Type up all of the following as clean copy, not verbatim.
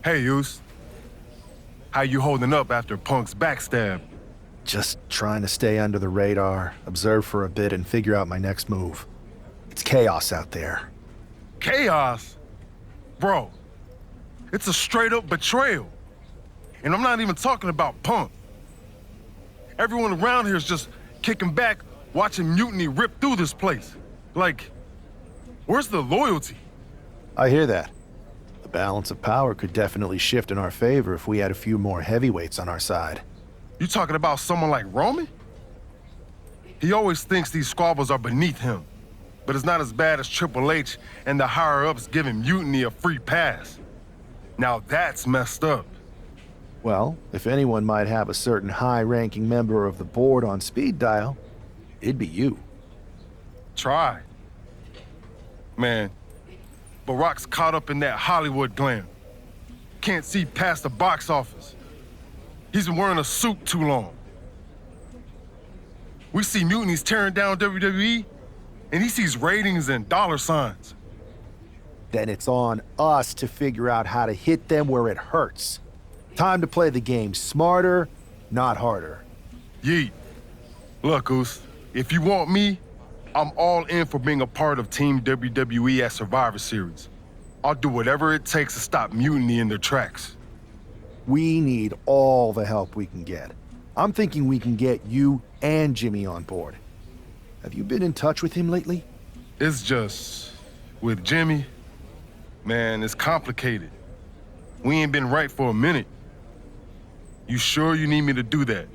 Hey, Yus. How you holding up after Punk's backstab? Just trying to stay under the radar, observe for a bit, and figure out my next move. It's chaos out there. Chaos? Bro, it's a straight-up betrayal. And I'm not even talking about Punk. Everyone around here is just kicking back, watching Mutiny rip through this place. Like, where's the loyalty? I hear that. The balance of power could definitely shift in our favor if we had a few more heavyweights on our side. You talking about someone like Roman? He always thinks these squabbles are beneath him, but it's not as bad as Triple H and the higher-ups giving Mutiny a free pass. Now that's messed up. Well, if anyone might have a certain high-ranking member of the board on speed dial, it'd be you. Try. Man, Barack's caught up in that Hollywood glam. Can't see past the box office. He's been wearing a suit too long. We see Mutiny's tearing down WWE, and he sees ratings and dollar signs. Then it's on us to figure out how to hit them where it hurts. Time to play the game smarter, not harder. Yeet. Look, Oos, if you want me, I'm all in for being a part of Team WWE at Survivor Series. I'll do whatever it takes to stop Mutiny in their tracks. We need all the help we can get. I'm thinking we can get you and Jimmy on board. Have you been in touch with him lately? It's just, with Jimmy, man, it's complicated. We ain't been right for a minute. You sure you need me to do that?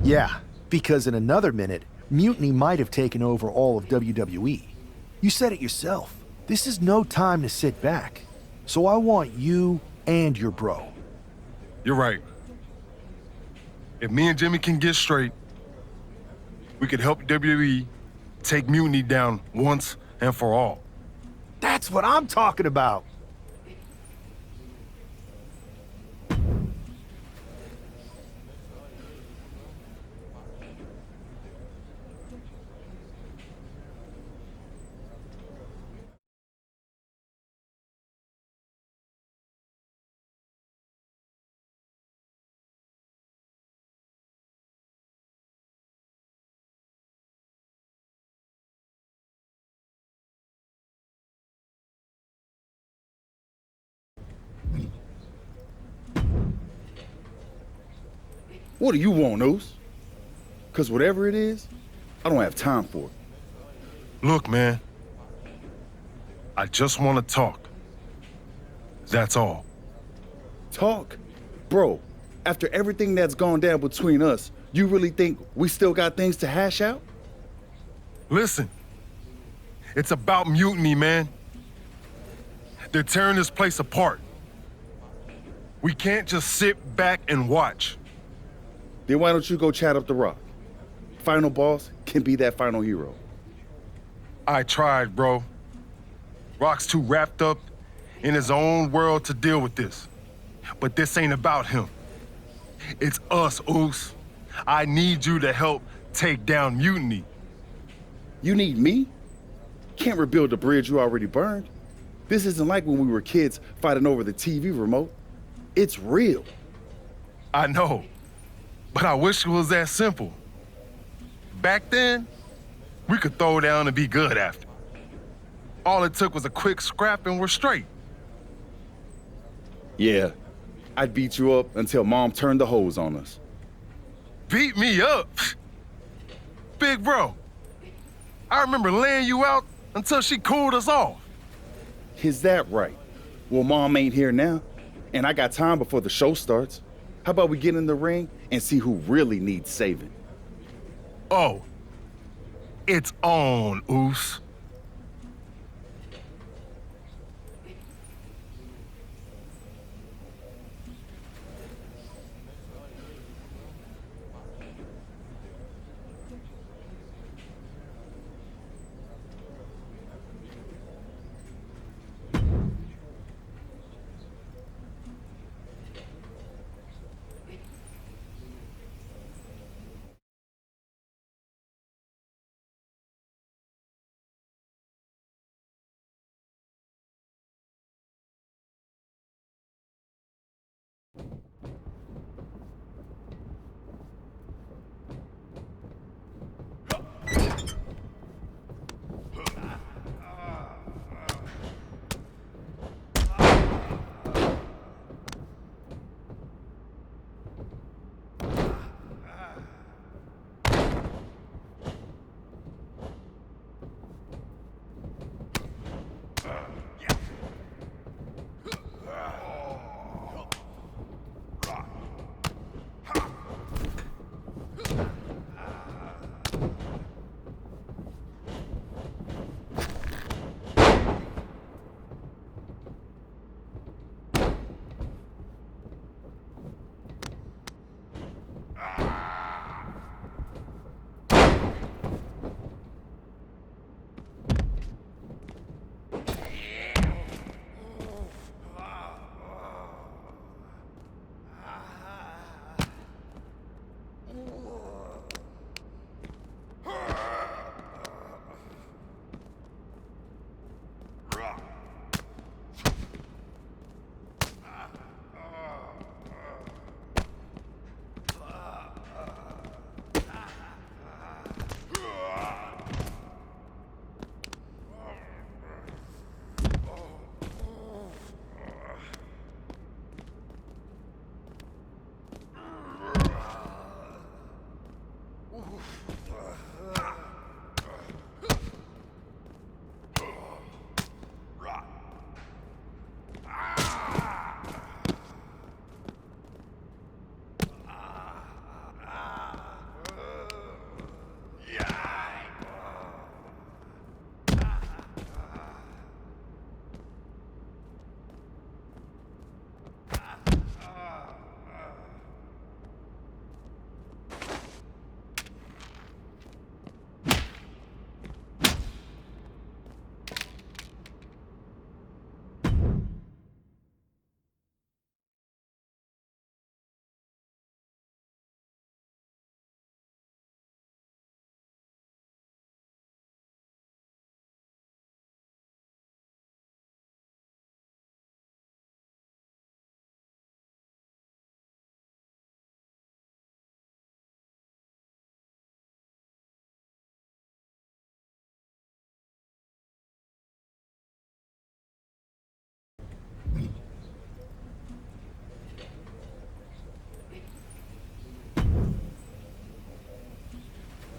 Yeah, because in another minute, Mutiny might have taken over all of WWE. You said it yourself. This is no time to sit back. So I want you and your bro. You're right. If me and Jimmy can get straight, we could help WWE take Mutiny down once and for all. That's what I'm talking about. What do you want, Oos? Because whatever it is, I don't have time for it. Look, man, I just want to talk. That's all. Talk? Bro, after everything that's gone down between us, you really think we still got things to hash out? Listen, it's about Mutiny, man. They're tearing this place apart. We can't just sit back and watch. Then why don't you go chat up the Rock? Final boss can be that final hero. I tried, bro. Rock's too wrapped up in his own world to deal with this. But this ain't about him. It's us, Oos. I need you to help take down Mutiny. You need me? Can't rebuild the bridge you already burned. This isn't like when we were kids fighting over the TV remote. It's real. I know, but I wish it was that simple. Back then, we could throw down and be good after. All it took was a quick scrap and we're straight. Yeah, I'd beat you up until Mom turned the hose on us. Beat me up? Big bro, I remember laying you out until she cooled us off. Is that right? Well, Mom ain't here now, and I got time before the show starts. How about we get in the ring and see who really needs saving? Oh, it's on, Oos.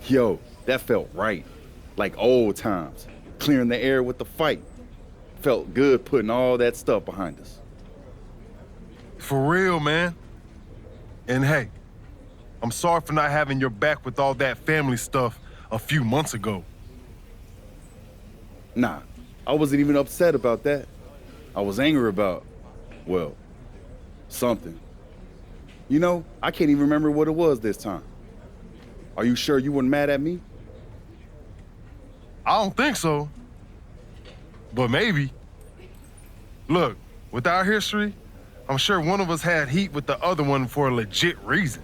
Yo, that felt right. Like old times. Clearing the air with the fight. Felt good putting all that stuff behind us. For real, man. And hey, I'm sorry for not having your back with all that family stuff a few months ago. Nah, I wasn't even upset about that. I was angry about, well, something. You know, I can't even remember what it was this time. Are you sure you weren't mad at me? I don't think so. But maybe. Look, with our history, I'm sure one of us had heat with the other one for a legit reason.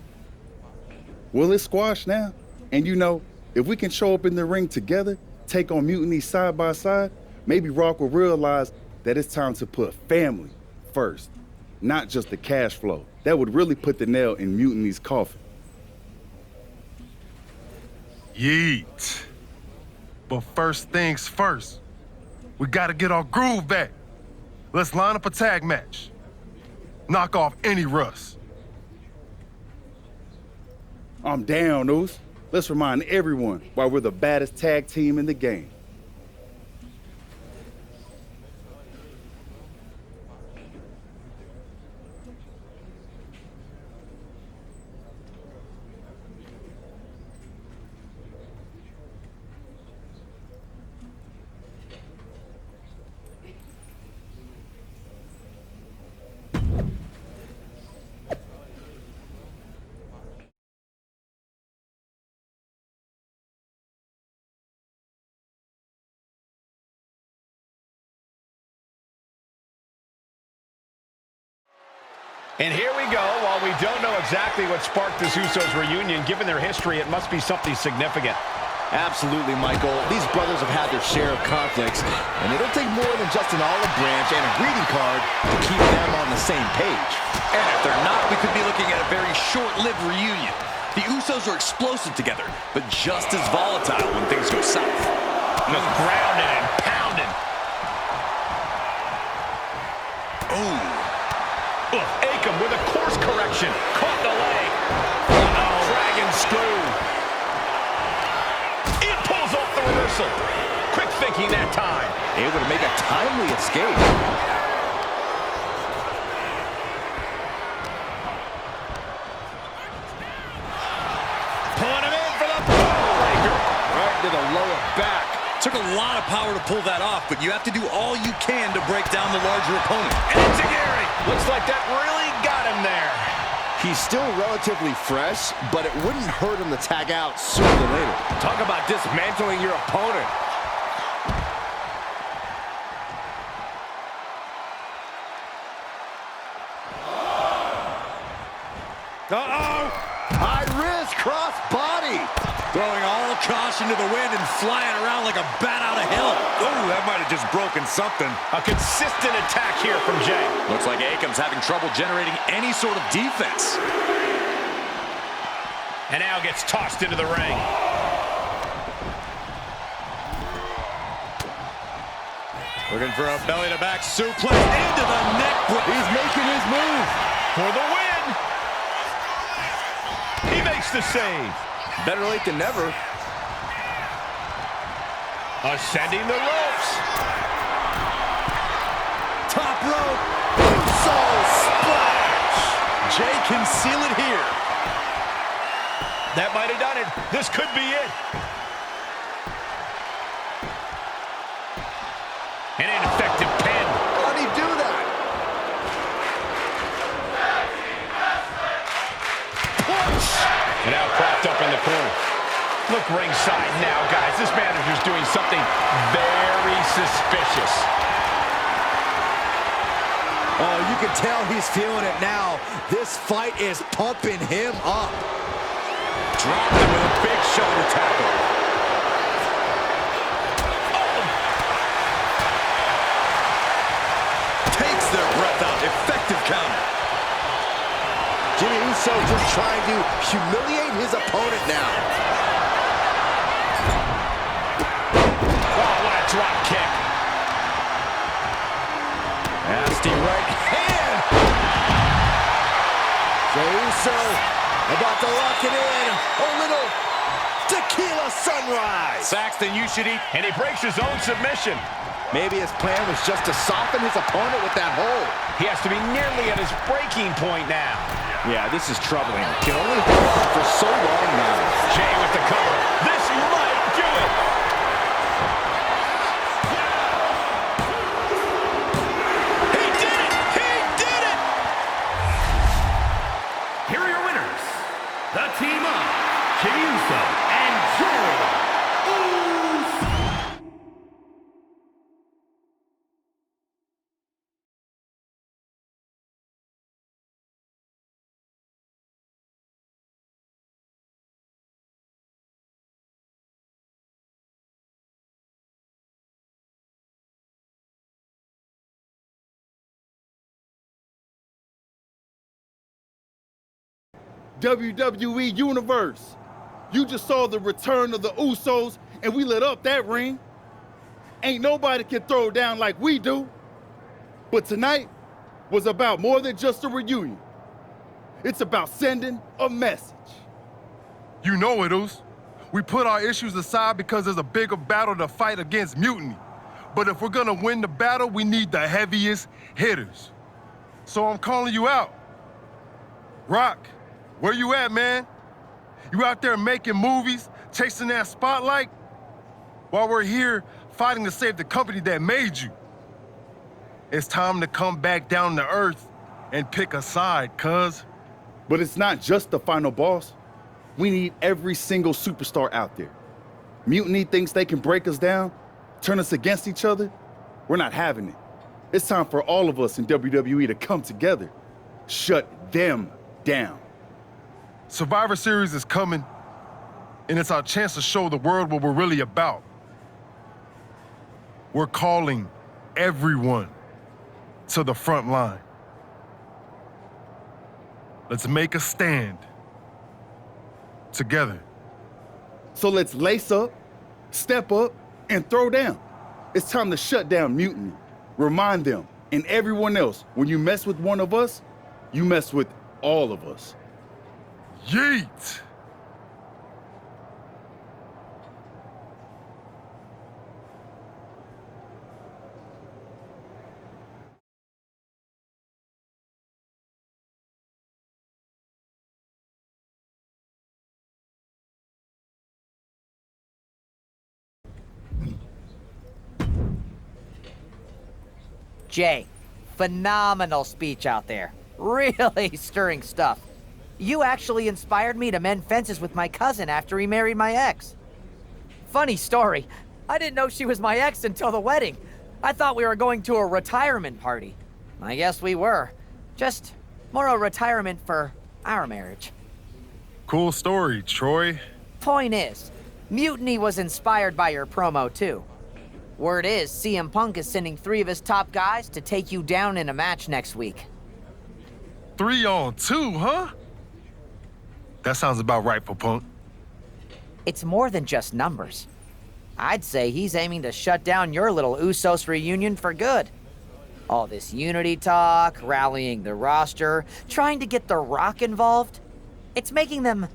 Well, it's squashed now. And you know, if we can show up in the ring together, take on Mutiny side by side, maybe Rock will realize that it's time to put family first, not just the cash flow. That would really put the nail in Mutiny's coffin. Yeet. But first things first, we gotta get our groove back. Let's line up a tag match. Knock off any rust. I'm down, Oos. Let's remind everyone why we're the baddest tag team in the game. And here we go. While we don't know exactly what sparked this Usos reunion, given their history, it must be something significant. Absolutely, Michael. These brothers have had their share of conflicts, and it'll take more than just an olive branch and a greeting card to keep them on the same page. And if they're not, we could be looking at a very short-lived reunion. The Usos are explosive together, but just as volatile when things go south. Just grounded and pounded. Ooh. Akam with a course correction. Caught the leg. Uh-oh. Dragon screw. It pulls off the reversal. Quick thinking that time. Able to make a timely escape. Pulling him in for the breaker. Right to the lower back. Took a lot of power to pull that off, but you have to do all you can to break down the larger opponent. And it's Gary. Looks like that really got him there. He's still relatively fresh, but it wouldn't hurt him to tag out sooner than later. Talk about dismantling your opponent. Uh-oh! High risk, cross body. Throwing all caution to the wind and flying around like a bat out of hell. Oh, that might have just broken something. A consistent attack here from Jay. Looks like Akam's having trouble generating any sort of defense. And now gets tossed into the ring. Looking for a belly-to-back suplex into the neck. He's making his move. For the win. He makes the save. Better late than never. Ascending the ropes. Top rope. Soul splash. Jay can seal it here. That might have done it. This could be it. An ineffective pin. How did he do that? Punch. And now propped up in the corner. Look ringside now, guys. This manager's doing something very suspicious. Oh, you can tell he's feeling it now. This fight is pumping him up. Dropped him with a big shoulder tackle. Oh. Takes their breath out. Effective counter. Jimmy Uso just trying to humiliate his opponent now. Oh, what a drop kick. Nasty right hand. Jey Uso about to lock it in. A little Tequila sunrise. Saxton, you should eat. And he breaks his own submission. Maybe his plan was just to soften his opponent with that hold. He has to be nearly at his breaking point now. Yeah, this is troubling. Can only hold on for so long now. Jay with the cover. This might do it. He did it! He did it! Here are your winners, the team of Jey Uso and Jey Uso. WWE Universe, you just saw the return of the Usos, and we lit up that ring. Ain't nobody can throw down like we do. But tonight was about more than just a reunion. It's about sending a message. You know it, Us. We put our issues aside because there's a bigger battle to fight against Mutiny. But if we're gonna win the battle, we need the heaviest hitters. So I'm calling you out. Rock, where you at, man? You out there making movies, chasing that spotlight? While we're here fighting to save the company that made you. It's time to come back down to earth and pick a side, cuz. But it's not just the final boss. We need every single superstar out there. Mutiny thinks they can break us down, turn us against each other. We're not having it. It's time for all of us in WWE to come together. Shut them down. Survivor Series is coming, and it's our chance to show the world what we're really about. We're calling everyone to the front line. Let's make a stand together. So let's lace up, step up, and throw down. It's time to shut down Mutiny. Remind them and everyone else, when you mess with one of us, you mess with all of us. Yeet! Jay, phenomenal speech out there. Really stirring stuff. You actually inspired me to mend fences with my cousin after he married my ex. Funny story, I didn't know she was my ex until the wedding. I thought we were going to a retirement party. I guess we were. Just more a retirement for our marriage. Cool story, Troy. Point is, Mutiny was inspired by your promo too. Word is, CM Punk is sending 3 of his top guys to take you down in a match next week. 3-on-2, huh? That sounds about right for Punk. It's more than just numbers. I'd say he's aiming to shut down your little Usos reunion for good. All this unity talk, rallying the roster, trying to get The Rock involved, it's making them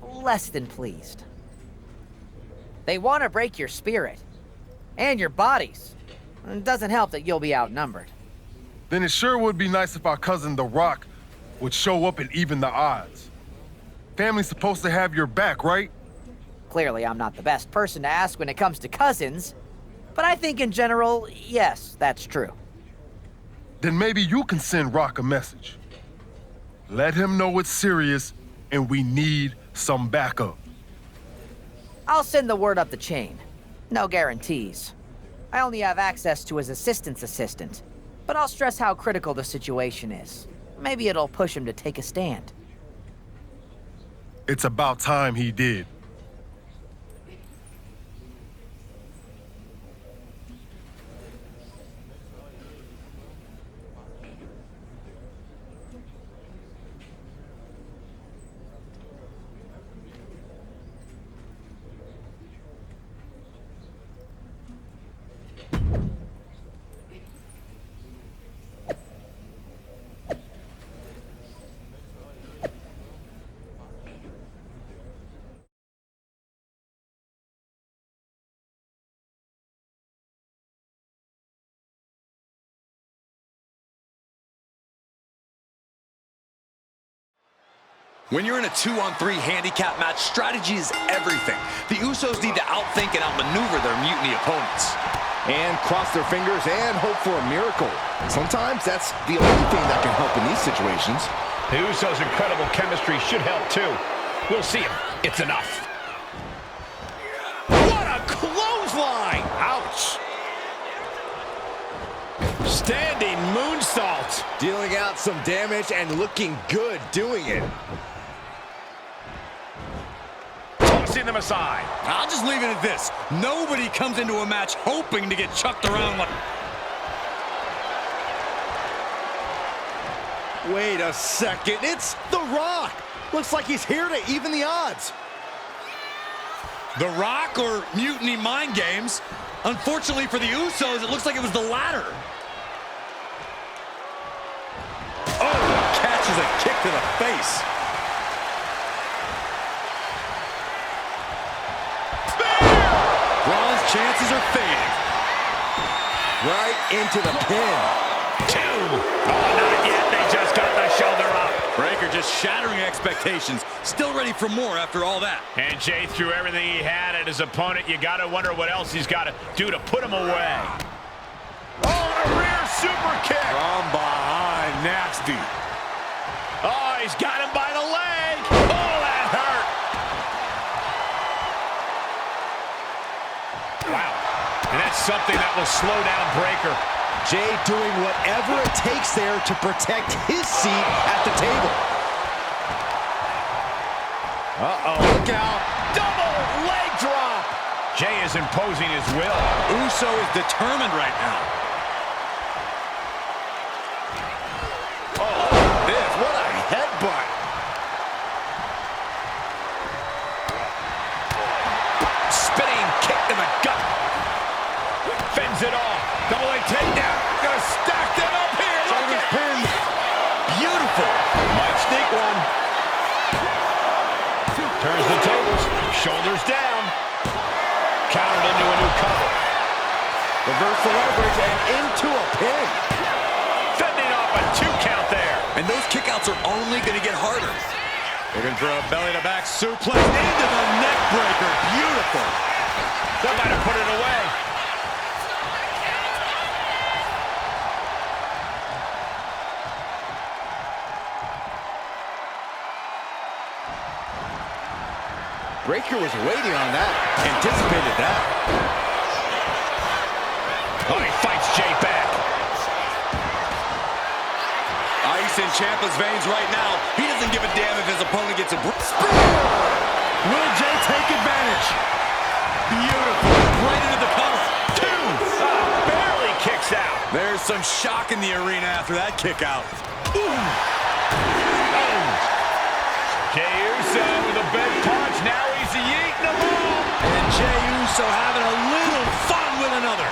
less than pleased. They want to break your spirit. And your bodies. It doesn't help that you'll be outnumbered. Then it sure would be nice if our cousin The Rock would show up and even the odds. Family's supposed to have your back, right? Clearly, I'm not the best person to ask when it comes to cousins, but I think in general, yes, that's true. Then maybe you can send Rock a message. Let him know it's serious and we need some backup. I'll send the word up the chain. No guarantees. I only have access to his assistant's assistant, but I'll stress how critical the situation is. Maybe it'll push him to take a stand. It's about time he did. When you're in a 2-on-3 handicap match, strategy is everything. The Usos need to outthink and outmaneuver their Mutiny opponents. And cross their fingers and hope for a miracle. Sometimes that's the only thing that can help in these situations. The Usos' incredible chemistry should help too. We'll see if it's enough. What a clothesline! Ouch! Standing moonsault. Dealing out some damage and looking good doing it. Tossing them aside. I'll just leave it at this. Nobody comes into a match hoping to get chucked around like... Wait a second, it's The Rock! Looks like he's here to even the odds. The Rock or Mutiny mind games? Unfortunately for the Usos, it looks like it was the latter. Oh, catches a kick to the face. Braun's chances are fading. Right into the pin. 2. Oh, not yet. They just got the shoulder up. Breaker just shattering expectations. Still ready for more after all that. And Jay threw everything he had at his opponent. You got to wonder what else he's got to do to put him away. Oh, a rear super kick. From behind, nasty. Oh, he's got him by the leg. Oh, that hurt. Wow. And that's something that will slow down Breaker. Jay doing whatever it takes there to protect his seat at the table. Uh-oh, look out. Double leg drop. Jay is imposing his will. Uso is determined right now. Oh, this, what a headbutt. Spinning kick to the gut. Fends it off. Double leg takedown. Gonna stack them up here. Look at Pin. beautiful. Might sneak one. Turns the tables. Shoulders down. Countered into a new cover. Reverse the leverage and into a pin. Fending off a 2 count there. And those kickouts are only going to get harder. Looking for a belly-to-back suplex into the neck breaker. Beautiful. That might have put it away. Breaker was waiting on that. Anticipated that. Oh, he fights Jay back. Ice in Ciampa's veins right now. He doesn't give a damn if his opponent gets a... Will Jay take advantage? Beautiful. Right into the cover. 2. Barely kicks out. There's some shock in the arena after that kick out. Jey Uso with a big punch. Now he's yeeting them all. And Jey Uso having a little fun with another.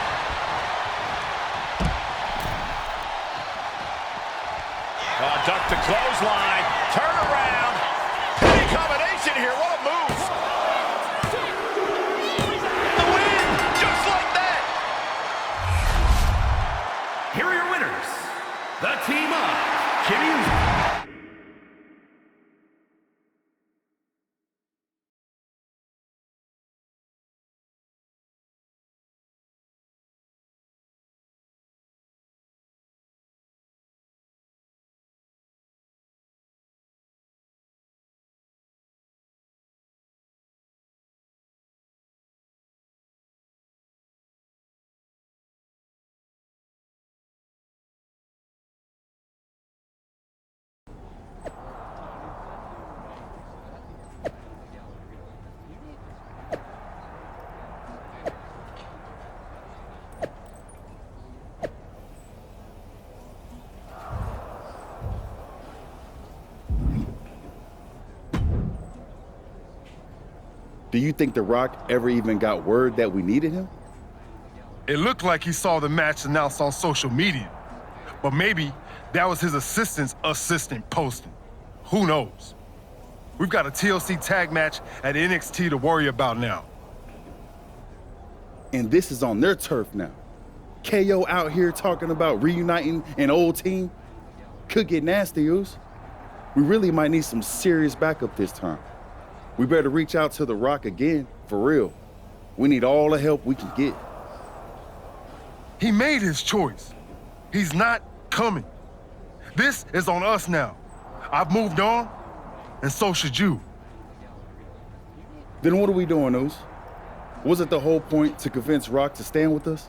Duck the clothesline. Turn around. Penny combination here. What a move. The win. Just like that. Here are your winners. The team of Kimmy. Do you think The Rock ever even got word that we needed him? It looked like he saw the match announced on social media, but maybe that was his assistant's assistant posting. Who knows? We've got a TLC tag match at NXT to worry about now. And this is on their turf now. KO out here talking about reuniting an old team. Could get nasty, Oos. We really might need some serious backup this time. We better reach out to The Rock again, for real. We need all the help we can get. He made his choice. He's not coming. This is on us now. I've moved on, and so should you. Then what are we doing, Oos? Was it the whole point to convince Rock to stand with us?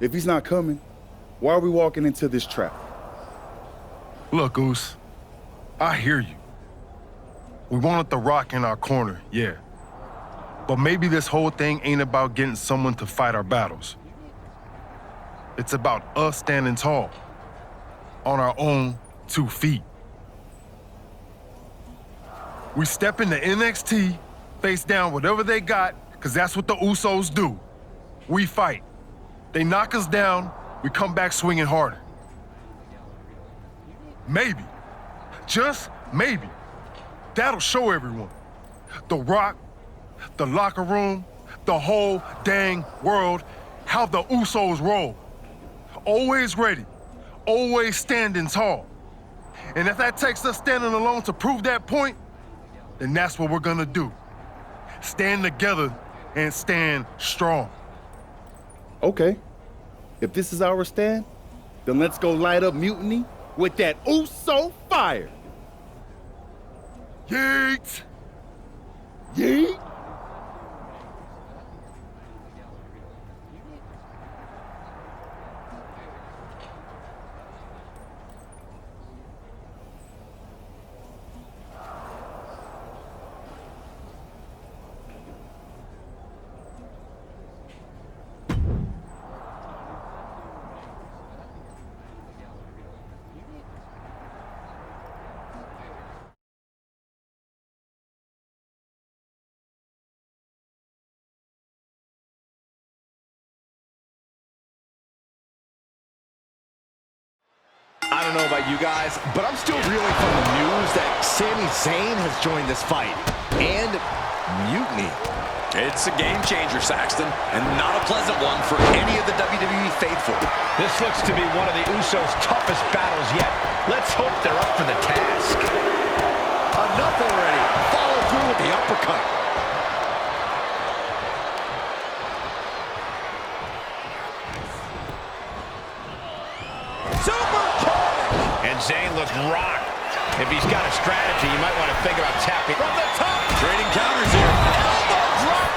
If he's not coming, why are we walking into this trap? Look, Oos, I hear you. We wanted The Rock in our corner, yeah. But maybe this whole thing ain't about getting someone to fight our battles. It's about us standing tall, on our own 2 feet. We step into NXT, face down whatever they got, because that's what the Usos do. We fight. They knock us down, we come back swinging harder. Maybe, just maybe, that'll show everyone. The Rock, the locker room, the whole dang world, how the Usos roll. Always ready, always standing tall. And if that takes us standing alone to prove that point, then that's what we're gonna do. Stand together and stand strong. Okay, if this is our stand, then let's go light up Mutiny with that Uso fire. Yeet! Yeet! I don't know about you guys, but I'm still reeling from the news that Sami Zayn has joined this fight. And Mutiny. It's a game changer, Saxton, and not a pleasant one for any of the WWE faithful. This looks to be one of the Usos' toughest battles yet. Let's hope they're up for the task. Enough already. Follow through with the uppercut. Super kick! And Zayn looks rocked. If he's got a strategy, you might want to think about tapping from the top. Trading counters here. Elbow drop.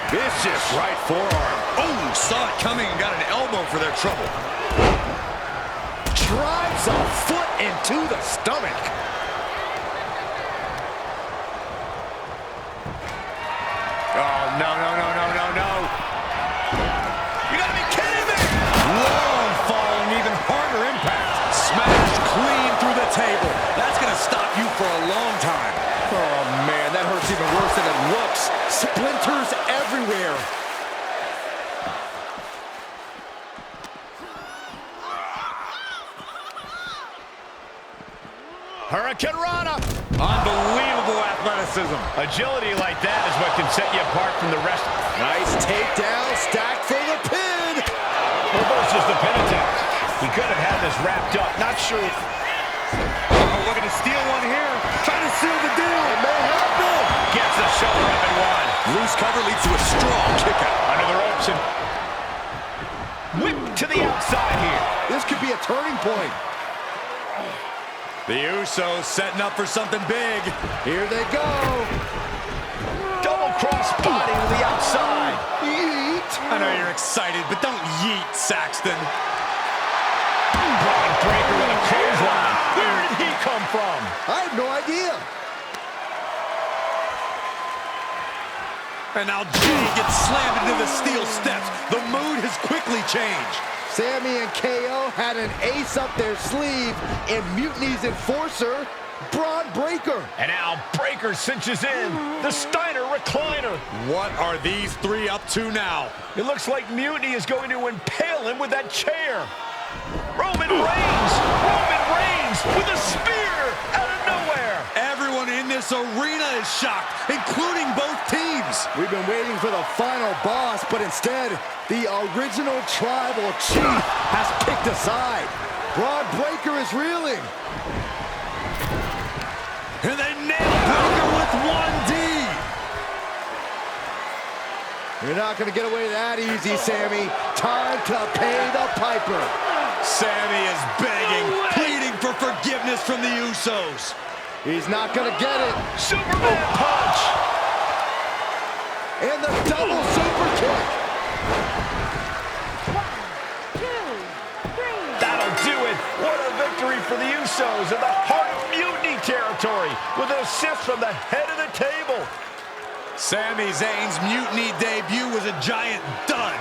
Vicious right forearm. Oh, saw it coming and got an elbow for their trouble. Drives a foot into the stomach. Oh, no, no, no, no, no, no. You gotta be kidding me! Long fall and even harder impact. Smashed clean through the table. That's gonna stop you for a long time. Oh, man, that hurts even worse than it looks. Splinters everywhere. Hurricane Rana. Unbelievable athleticism. Agility like that is what can set you apart from the rest. Nice takedown, stacked for the pin. Reverses the pin attempt. He could have had this wrapped up. Not sure. Oh, looking to steal one here. Trying to seal the deal. It may happen. Gets the shoulder up and one. Loose cover leads to a strong kick out. Under the ropes and whip to the outside here. This could be a turning point. The Usos setting up for something big. Here they go. Double cross body to the outside. Yeet. I know you're excited, but don't yeet, Saxton. Broad breaker with a clothesline. Where did he come from? I have no idea. And now Jay gets slammed into the steel steps. The mood has quickly changed. Sami and KO had an ace up their sleeve in Mutiny's enforcer, Braun Breaker. And now Breaker cinches in. The Steiner recliner. What are these three up to now? It looks like Mutiny is going to impale him with that chair. Roman Reigns! Roman Reigns with a spear out of nowhere! Everyone in this arena is shocked, including both teams. We've been waiting for the final boss, but instead, the original tribal chief has picked a side. Braun Breaker is reeling. And they nail Breaker with 1D. You're not going to get away that easy, Sammy. Time to pay the piper. Sammy is begging, pleading for forgiveness from the Usos. He's not going to get it. Superman punch! And the double super kick. 1, 2, 3. That'll do it. What a victory for the Usos in the heart of Mutiny territory with an assist from the head of the table. Sami Zayn's Mutiny debut was a giant dud.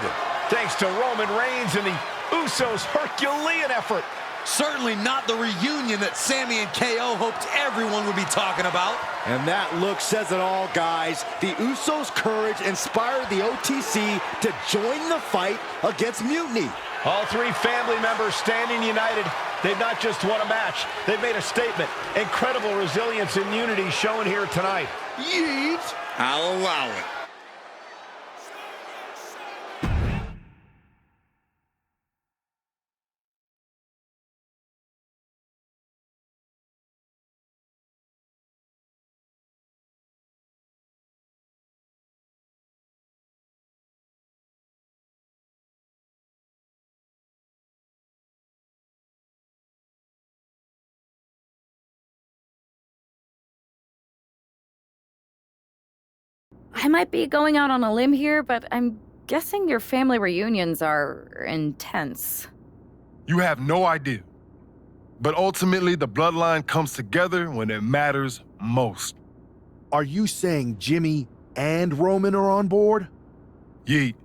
Thanks to Roman Reigns and the Usos' Herculean effort. Certainly not the reunion that Sami and KO hoped everyone would be talking about. And that look says it all, guys. The Usos' courage inspired the OTC to join the fight against Mutiny. All three family members standing united. They've not just won a match, they've made a statement. Incredible resilience and unity shown here tonight. Yeet! I'll allow it. I might be going out on a limb here, but I'm guessing your family reunions are intense. You have no idea. But ultimately, the bloodline comes together when it matters most. Are you saying Jimmy and Roman are on board? Yeet.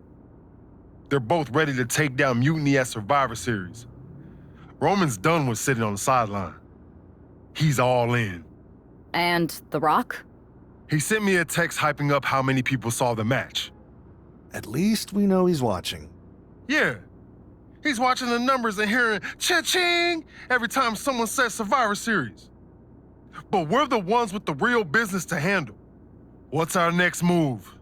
They're both ready to take down Mutiny at Survivor Series. Roman's done with sitting on the sideline. He's all in. And The Rock? He sent me a text hyping up how many people saw the match. At least we know he's watching. Yeah. He's watching the numbers and hearing cha-ching every time someone says Survivor Series. But we're the ones with the real business to handle. What's our next move?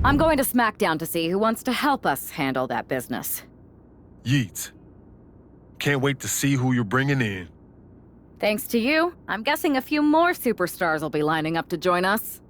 I'm going to SmackDown to see who wants to help us handle that business. Yeet. Can't wait to see who you're bringing in. Thanks to you, I'm guessing a few more superstars will be lining up to join us.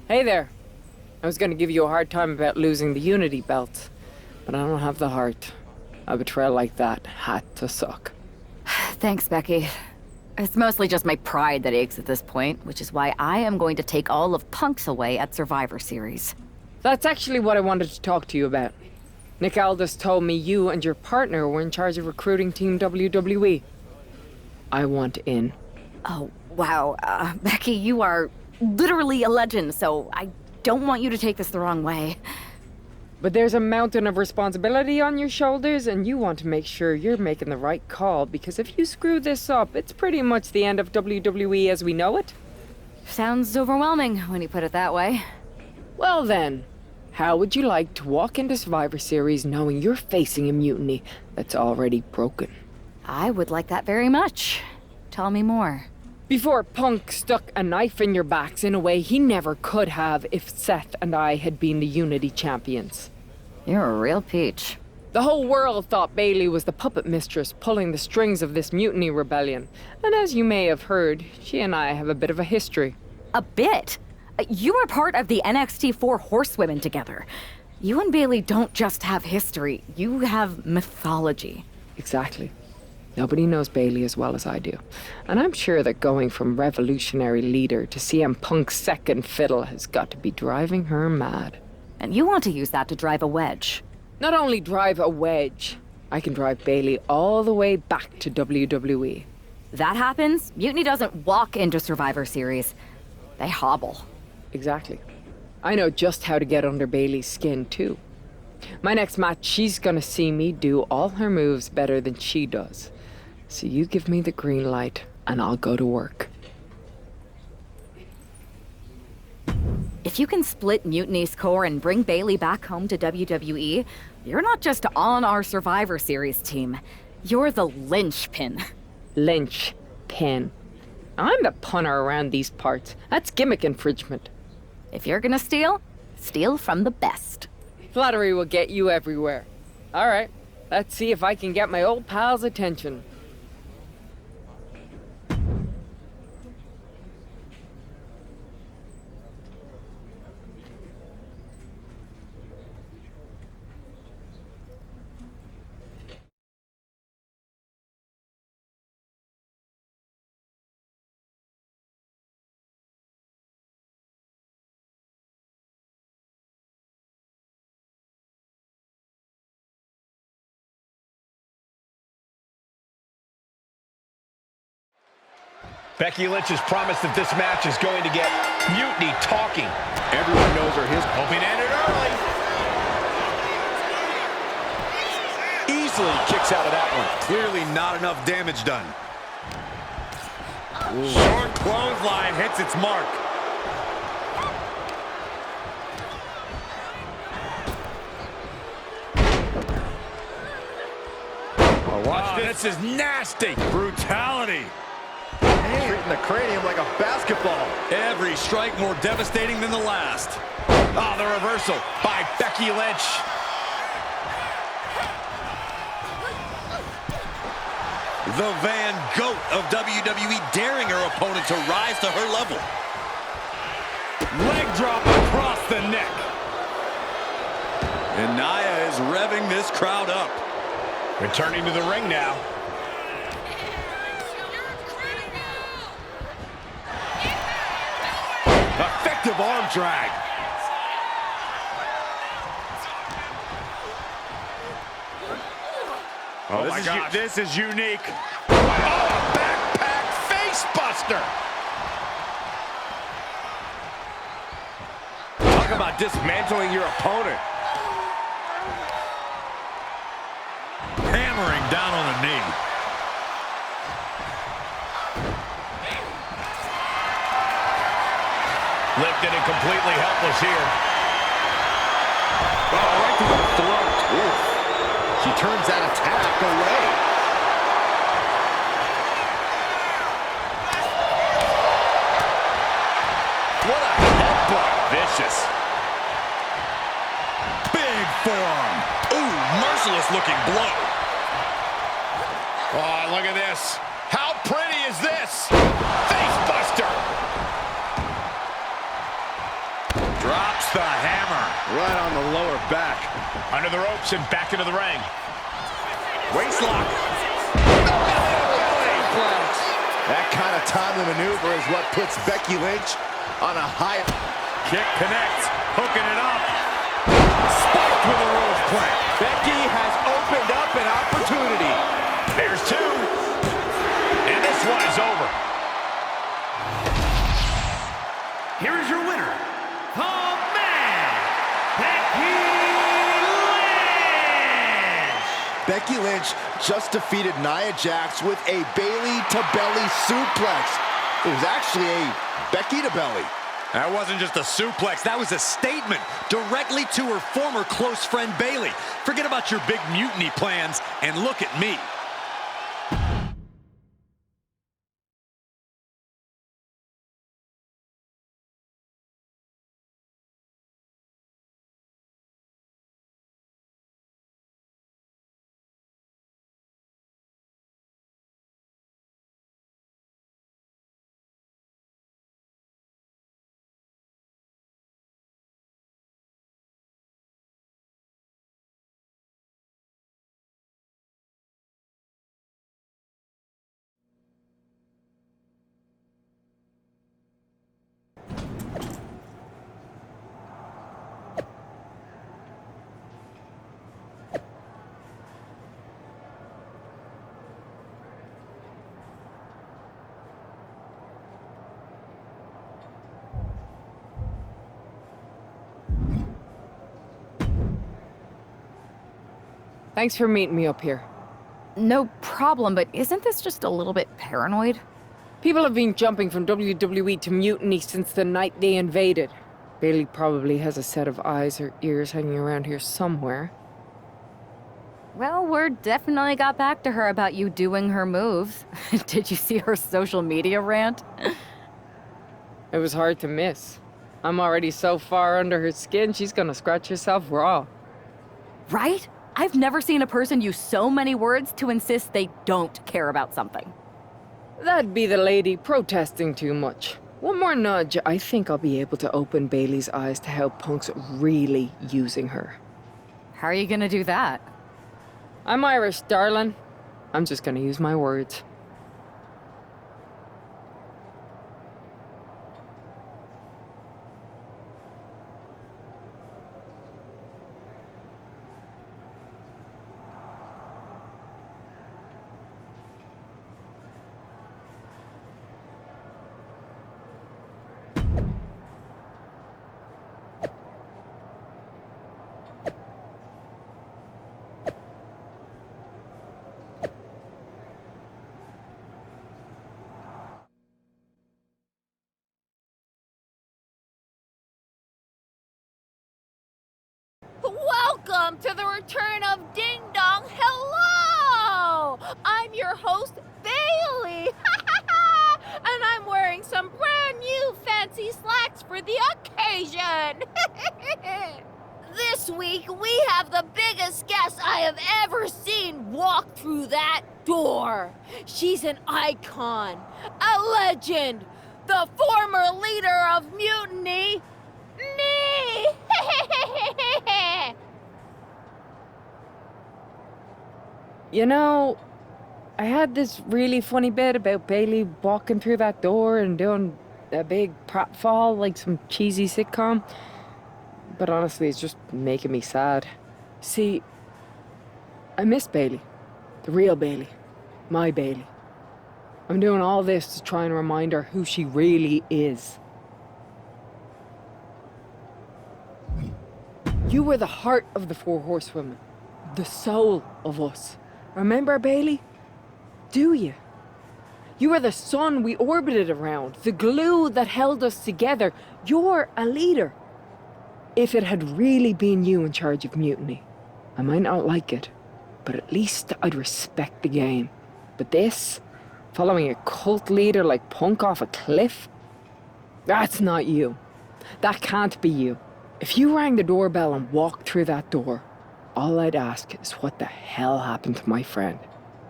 Hey there. I was gonna give you a hard time about losing the Unity belt, but I don't have the heart. A betrayal like that had to suck. Thanks, Becky. It's mostly just my pride that aches at this point, which is why I am going to take all of Punk's away at Survivor Series. That's actually what I wanted to talk to you about. Nick Aldis told me you and your partner were in charge of recruiting Team WWE. I want in. Oh, wow. Becky, you are literally a legend, so I don't want you to take this the wrong way. But there's a mountain of responsibility on your shoulders, and you want to make sure you're making the right call, because if you screw this up, it's pretty much the end of WWE as we know it. Sounds overwhelming when you put it that way. Well then, how would you like to walk into Survivor Series knowing you're facing a mutiny that's already broken? I would like that very much. Tell me more. Before Punk stuck a knife in your backs in a way he never could have if Seth and I had been the Unity champions. You're a real peach. The whole world thought Bailey was the puppet mistress pulling the strings of this mutiny rebellion. And as you may have heard, she and I have a bit of a history. A bit? You were part of the NXT 4 Horsewomen together. You and Bailey don't just have history, you have mythology. Exactly. Nobody knows Bailey as well as I do. And I'm sure that going from revolutionary leader to CM Punk's second fiddle has got to be driving her mad. And you want to use that to drive a wedge. Not only drive a wedge, I can drive Bailey all the way back to WWE. That happens, Mutiny doesn't walk into Survivor Series. They hobble. Exactly. I know just how to get under Bailey's skin, too. My next match, she's gonna see me do all her moves better than she does. So you give me the green light, and I'll go to work. If you can split Mutiny's core and bring Bailey back home to WWE, you're not just on our Survivor Series team. You're the linchpin. Linchpin. I'm the punter around these parts. That's gimmick infringement. If you're gonna steal, steal from the best. Flattery will get you everywhere. All right, let's see if I can get my old pal's attention. Becky Lynch has promised that this match is going to get Mutiny talking. Everyone knows her history. Hoping to end it early. Easily kicks out of that one. Clearly not enough damage done. Short clothesline hits its mark. Oh, watch this. This is nasty. Brutality. Treating the cranium like a basketball. Every strike more devastating than the last. Oh, the reversal by Becky Lynch. The Van Goat of WWE daring her opponent to rise to her level. Leg drop across the neck. And Nia is revving this crowd up. Returning to the ring now. Effective arm drag. Oh my gosh. This is unique. Oh, a backpack face buster. Talk about dismantling your opponent. Hammering down on the knee. Lifted and completely helpless here. Oh, right to the throat. Oof. She turns that attack away. What a headbutt. Vicious. Big forearm. Ooh, merciless looking blow. Oh, look at this. How pretty is this? Face buster. Drops the hammer. lower back. Under the ropes and back into the ring. Waistlock. That kind of timely maneuver is what puts Becky Lynch on a high... Kick connects, hooking it up. Spiked with a rose plant. Becky has opened up an opportunity. There's two. And this one is over. Here is your winner, the man, Becky Lynch! Becky Lynch just defeated Nia Jax with a Bayley-to-belly suplex. It was actually a Becky-to-belly. That wasn't just a suplex, that was a statement directly to her former close friend Bayley. Forget about your big mutiny plans and look at me. Thanks for meeting me up here. No problem, but isn't this just a little bit paranoid? People have been jumping from WWE to Mutiny since the night they invaded. Bayley probably has a set of eyes or ears hanging around here somewhere. Well, word definitely got back to her about you doing her moves. Did you see her social media rant? It was hard to miss. I'm already so far under her skin, she's gonna scratch herself raw. Right? I've never seen a person use so many words to insist they don't care about something. That'd be the lady protesting too much. One more nudge, I think I'll be able to open Bayley's eyes to how Punk's really using her. How are you gonna do that? I'm Irish, darling. I'm just gonna use my words. Welcome to the return of Ding Dong. Hello! I'm your host, Bayley. And I'm wearing some brand new fancy slacks for the occasion. This week, we have the biggest guest I have ever seen walk through that door. She's an icon, a legend, the former leader of Mutiny, me! You know, I had this really funny bit about Bayley walking through that door and doing a big pratfall like some cheesy sitcom. But honestly, it's just making me sad. See, I miss Bayley. The real Bayley. My Bayley. I'm doing all this to try and remind her who she really is. You were the heart of the Four Horsewomen. The soul of us. Remember, Bayley? Do you? You were the sun we orbited around, the glue that held us together. You're a leader. If it had really been you in charge of Mutiny, I might not like it, but at least I'd respect the game. But this, following a cult leader like Punk off a cliff, that's not you. That can't be you. If you rang the doorbell and walked through that door, all I'd ask is what the hell happened to my friend.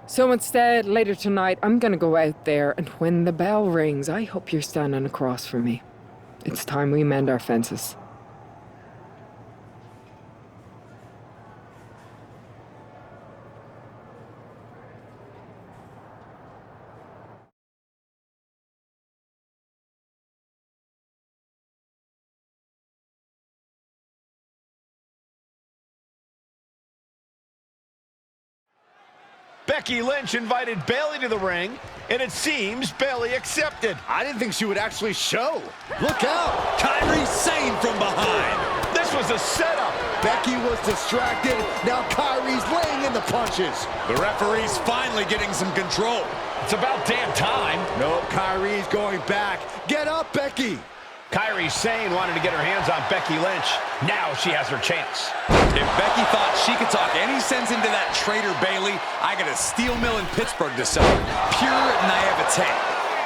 So instead, later tonight, I'm gonna go out there, and when the bell rings, I hope you're standing across from me. It's time we mend our fences. Becky Lynch invited Bayley to the ring, and it seems Bayley accepted. I didn't think she would actually show. Look out! Kairi Sane from behind. This was a setup. Becky was distracted. Now Kairi's laying in the punches. The referee's finally getting some control. It's about damn time. No, Kairi's going back. Get up, Becky. Kairi Sane wanted to get her hands on Becky Lynch. Now she has her chance. If Becky thought she could talk any sense into that traitor Bayley, I got a steel mill in Pittsburgh to sell her. Pure naivete.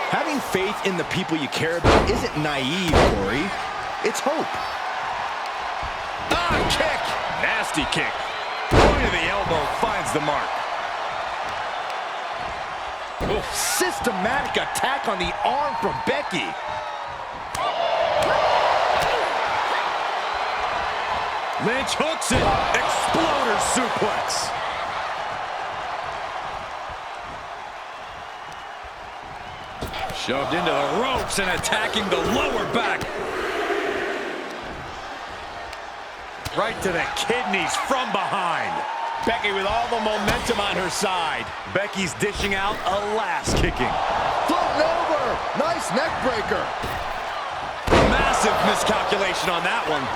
Having faith in the people you care about isn't naive, Corey. It's hope. Ah, kick! Nasty kick. Point of the elbow finds the mark. Oof. Systematic attack on the arm from Becky. Lynch hooks it. Exploder suplex. Shoved into the ropes and attacking the lower back. Right to the kidneys from behind. Becky with all the momentum on her side. Becky's dishing out a last kicking. Floating over. Nice neck breaker. Massive miscalculation on that one.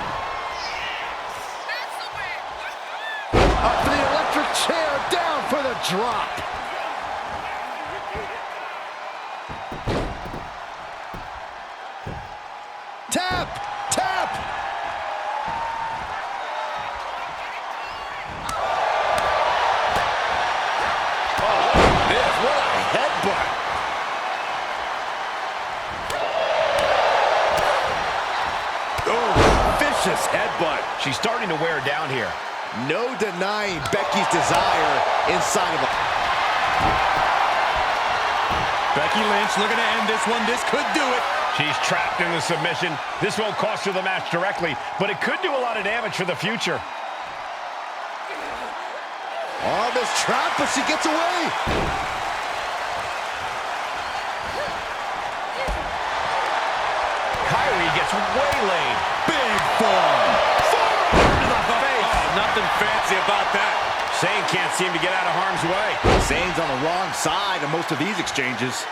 Up for the electric chair, down for the drop. Tap, tap. Oh, look at this, what a headbutt. Oh, vicious headbutt. She's starting to wear down here. No denying Becky's desire inside of her. Becky Lynch looking to end this one. This could do it. She's trapped in the submission. This won't cost her the match directly, but it could do a lot of damage for the future. Oh, this trap, but she gets away. Kairi gets waylaid. Big form. Nothing fancy about that. Sane can't seem to get out of harm's way. Zane's on the wrong side of most of these exchanges.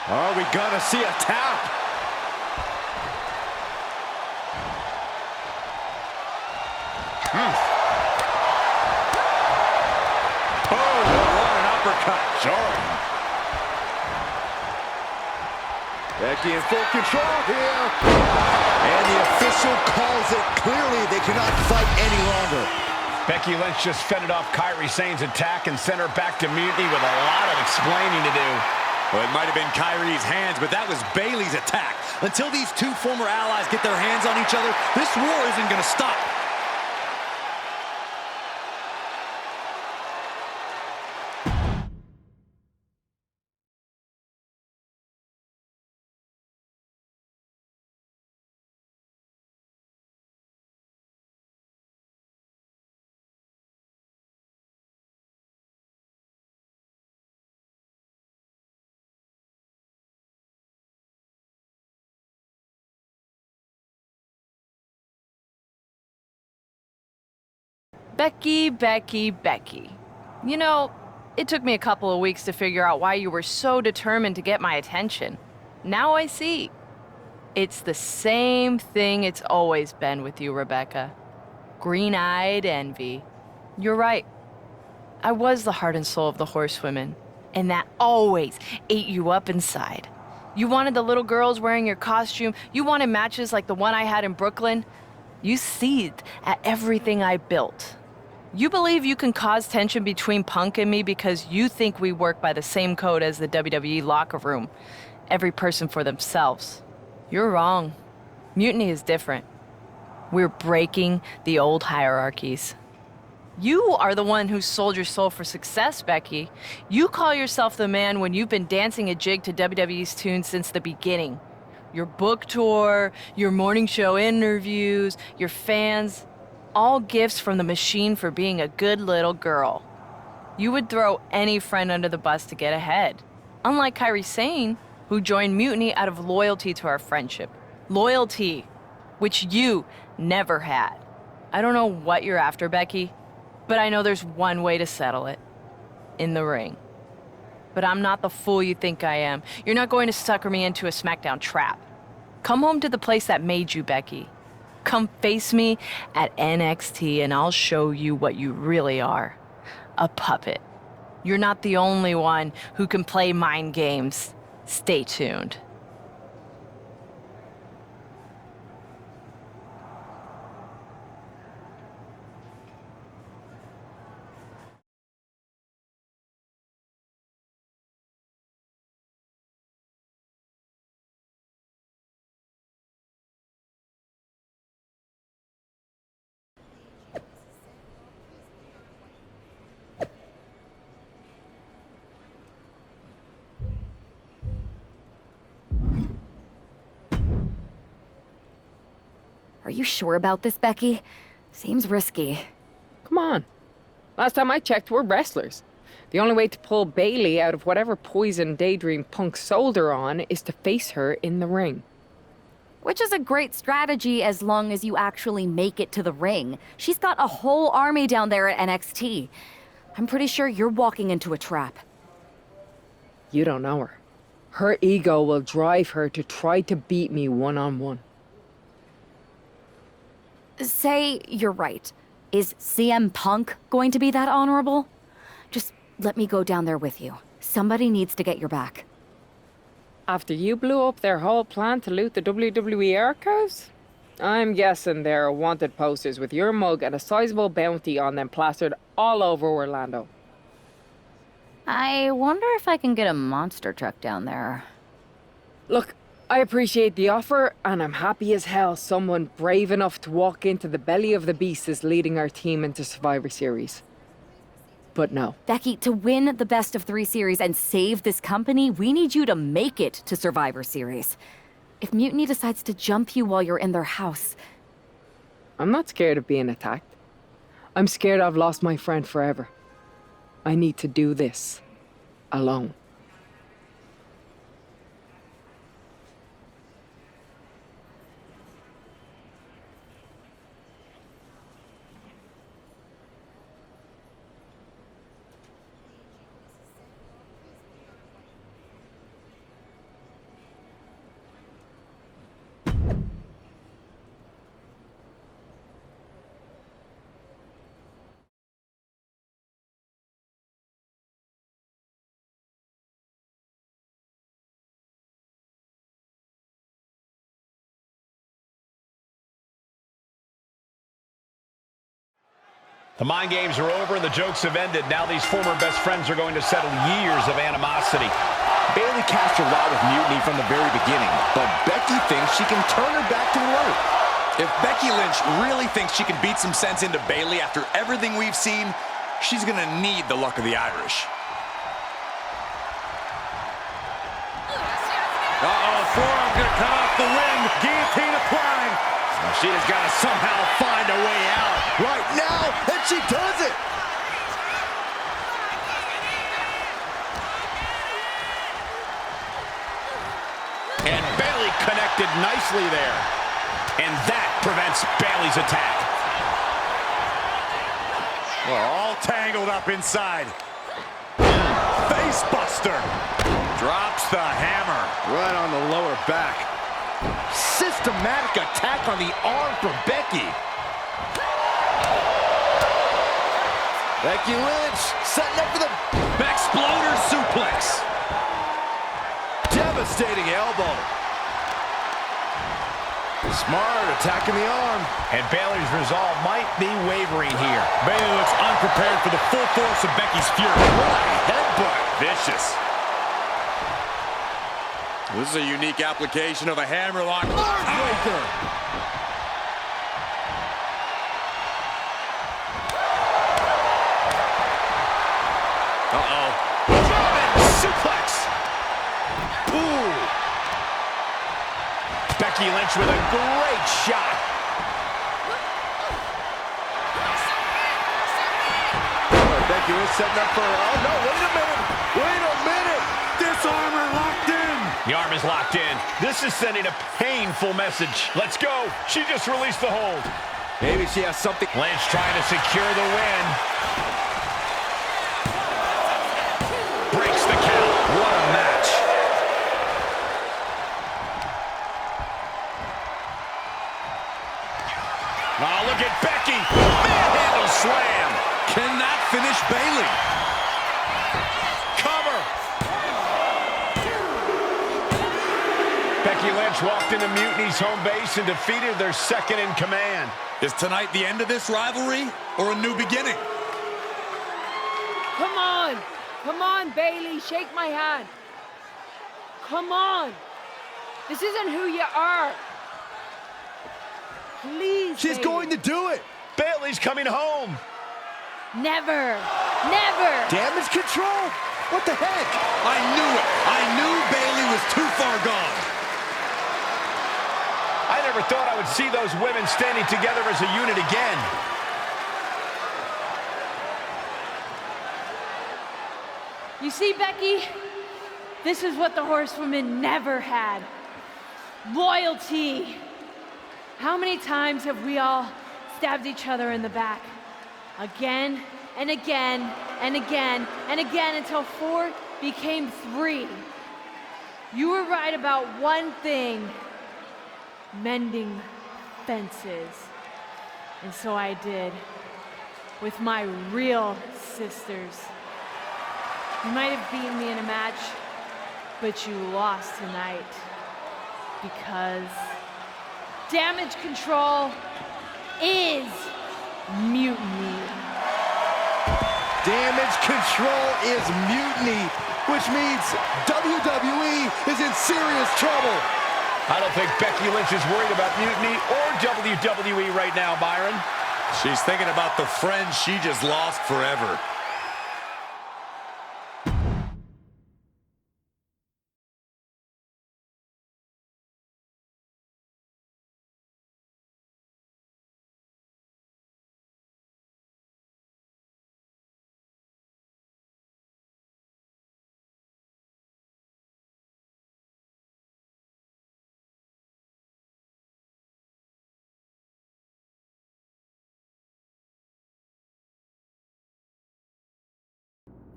Are we gonna see a tap? Oh, what an uppercut. Jarring. Becky in full control here. And the official calls it. Clearly, they cannot fight any longer. Becky Lynch just fended off Kairi Sane's attack and sent her back to Mutiny with a lot of explaining to do. Well, it might have been Kairi's hands, but that was Bayley's attack. Until these two former allies get their hands on each other, this war isn't going to stop. Becky, Becky, Becky. You know, it took me a couple of weeks to figure out why you were so determined to get my attention. Now I see. It's the same thing it's always been with you, Rebecca. Green-eyed envy. You're right. I was the heart and soul of the Horsewomen, and that always ate you up inside. You wanted the little girls wearing your costume. You wanted matches like the one I had in Brooklyn. You seethed at everything I built. You believe you can cause tension between Punk and me because you think we work by the same code as the WWE locker room. Every person for themselves. You're wrong. Mutiny is different. We're breaking the old hierarchies. You are the one who sold your soul for success, Becky. You call yourself the man when you've been dancing a jig to WWE's tune since the beginning. Your book tour, your morning show interviews, your fans, all gifts from the machine for being a good little girl. You would throw any friend under the bus to get ahead. Unlike Kairi Sane, who joined Mutiny out of loyalty to our friendship. Loyalty, which you never had. I don't know what you're after, Becky, But I know there's one way to settle it. In the ring. But I'm not the fool you think I am. You're not going to sucker me into a SmackDown trap. Come home to the place that made you, Becky. Come face me at NXT and I'll show you what you really are. A puppet. You're not the only one who can play mind games. Stay tuned. Are you sure about this, Becky? Seems risky. Come on. Last time I checked, we're wrestlers. The only way to pull Bailey out of whatever poison daydream Punk sold her on is to face her in the ring. Which is a great strategy as long as you actually make it to the ring. She's got a whole army down there at NXT. I'm pretty sure you're walking into a trap. You don't know her. Her ego will drive her to try to beat me one-on-one. Say you're right. Is CM Punk going to be that honorable? Just let me go down there with you. Somebody needs to get your back. After you blew up their whole plan to loot the WWE archives? I'm guessing there are wanted posters with your mug and a sizable bounty on them plastered all over Orlando. I wonder if I can get a monster truck down there. Look, I appreciate the offer, and I'm happy as hell someone brave enough to walk into the belly of the beast is leading our team into Survivor Series. But no. Becky, to win the best of 3 series and save this company, we need you to make it to Survivor Series. If Mutiny decides to jump you while you're in their house... I'm not scared of being attacked. I'm scared I've lost my friend forever. I need to do this. Alone. The mind games are over and the jokes have ended. Now these former best friends are going to settle years of animosity. Bailey cast her lot with Mutiny from the very beginning, but Becky thinks she can turn her back to her. If Becky Lynch really thinks she can beat some sense into Bailey after everything we've seen, she's going to need the luck of the Irish. Uh-oh, forearm going to come off the ring. Guillotine applied. She has got to somehow find a way out. Right now, and she does it! And Bailey connected nicely there. And that prevents Bailey's attack. Well, all tangled up inside. Face buster. Drops the hammer. Right on the lower back. Systematic attack on the arm from Becky. Becky Lynch setting up for the Exploder suplex. devastating elbow. Smart attacking the arm. And Bailey's resolve might be wavering here. Bailey looks unprepared for the full force of Becky's fury. What a headbutt. Vicious. This is a unique application of a hammerlock. Heartbreaker. Uh-oh. German suplex. Ooh. Becky Lynch with a great shot. Becky Lynch setting up for... Oh, no, wait a minute. Wait a minute. Disarmer locked in. The arm is locked in. This is sending a painful message. Let's go. She just released the hold. Maybe she has something. Lynch trying to secure the win. Breaks the count. What a match. Oh, look at Becky. Manhandle slam. Can that finish Bayley? Cover. Becky Lynch walked into Mutiny's home base and defeated their second in command. Is tonight the end of this rivalry or a new beginning? Come on! Come on, Bayley, shake my hand. Come on! This isn't who you are. Please, She's Bayley. going to do it. Bayley's coming home. Never! Never! Damage control? What the heck? I knew it. I knew Bayley was too far gone. I never thought I would see those women standing together as a unit again. You see, Becky? This is what the horsewomen never had. Loyalty. How many times have we all stabbed each other in the back? Again and again and again and again until 4 became 3. You were right about one thing. Mending fences. And so I did. With my real sisters. You might have beaten me in a match, but you lost tonight. Because damage control is mutiny. Damage control is mutiny, which means WWE is in serious trouble. I don't think Becky Lynch is worried about Mutiny or WWE right now, Byron. She's thinking about the friends she just lost forever.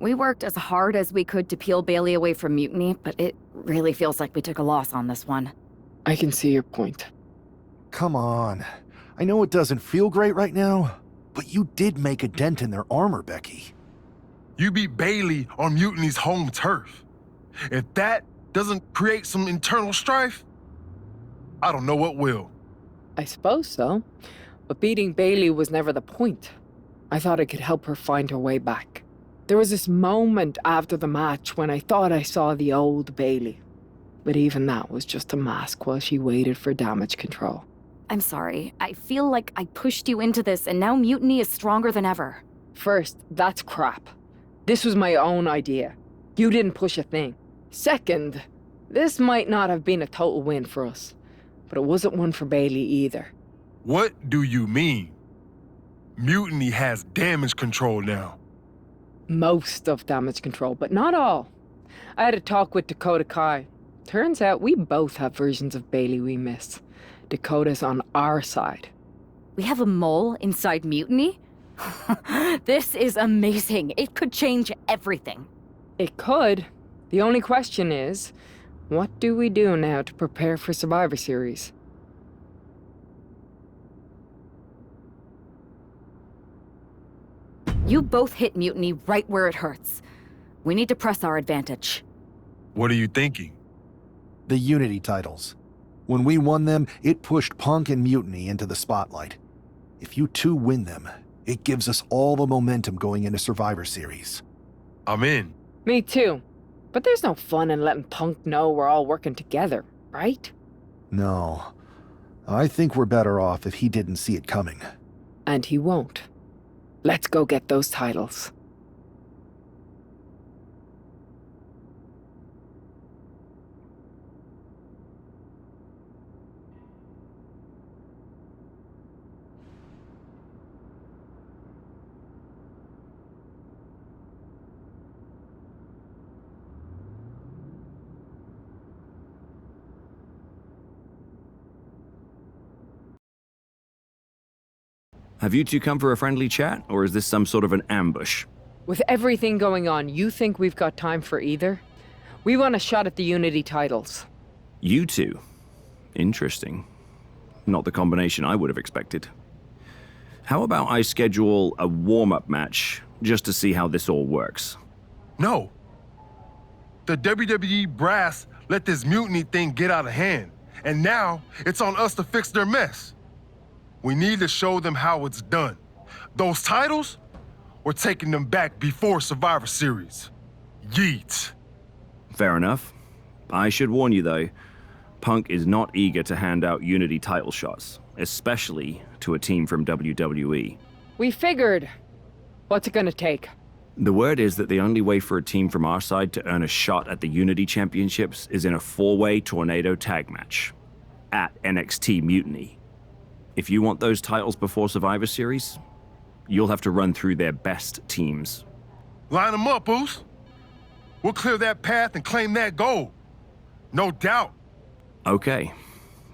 We worked as hard as we could to peel Bayley away from Mutiny, but it really feels like we took a loss on this one. I can see your point. Come on. I know it doesn't feel great right now, but you did make a dent in their armor, Becky. You beat Bayley on Mutiny's home turf. If that doesn't create some internal strife, I don't know what will. I suppose so, but beating Bayley was never the point. I thought I could help her find her way back. There was this moment after the match when I thought I saw the old Bayley. But even that was just a mask while she waited for damage control. I'm sorry. I feel like I pushed you into this, and now Mutiny is stronger than ever. First, that's crap. This was my own idea. You didn't push a thing. Second, this might not have been a total win for us, but it wasn't one for Bayley either. What do you mean? Mutiny has damage control now. Most of damage control, but not all. I had a talk with Dakota Kai. Turns out we both have versions of Bayley we miss. Dakota's on our side. We have a mole inside Mutiny? This is amazing. It could change everything. It could. The only question is, what do we do now to prepare for Survivor Series? You both hit Mutiny right where it hurts. We need to press our advantage. What are you thinking? The Unity titles. When we won them, it pushed Punk and Mutiny into the spotlight. If you two win them, it gives us all the momentum going into Survivor Series. I'm in. Me too. But there's no fun in letting Punk know we're all working together, right? No. I think we're better off if he didn't see it coming. And he won't. Let's go get those titles. Have you two come for a friendly chat, or is this some sort of an ambush? With everything going on, you think we've got time for either? We want a shot at the Unity titles. You two? Interesting. Not the combination I would have expected. How about I schedule a warm-up match, just to see how this all works? No. The WWE brass let this mutiny thing get out of hand, and now it's on us to fix their mess. We need to show them how it's done. Those titles, we're taking them back before Survivor Series. Yeet. Fair enough. I should warn you, though, Punk is not eager to hand out Unity title shots, especially to a team from WWE. We figured. What's it gonna take? The word is that the only way for a team from our side to earn a shot at the Unity Championships is in a 4-way tornado tag match at NXT Mutiny. If you want those titles before Survivor Series, you'll have to run through their best teams. Line them up, Oos. We'll clear that path and claim that gold. No doubt. Okay.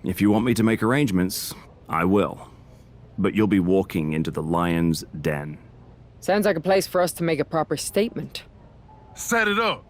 If you want me to make arrangements, I will. But you'll be walking into the lion's den. Sounds like a place for us to make a proper statement. Set it up.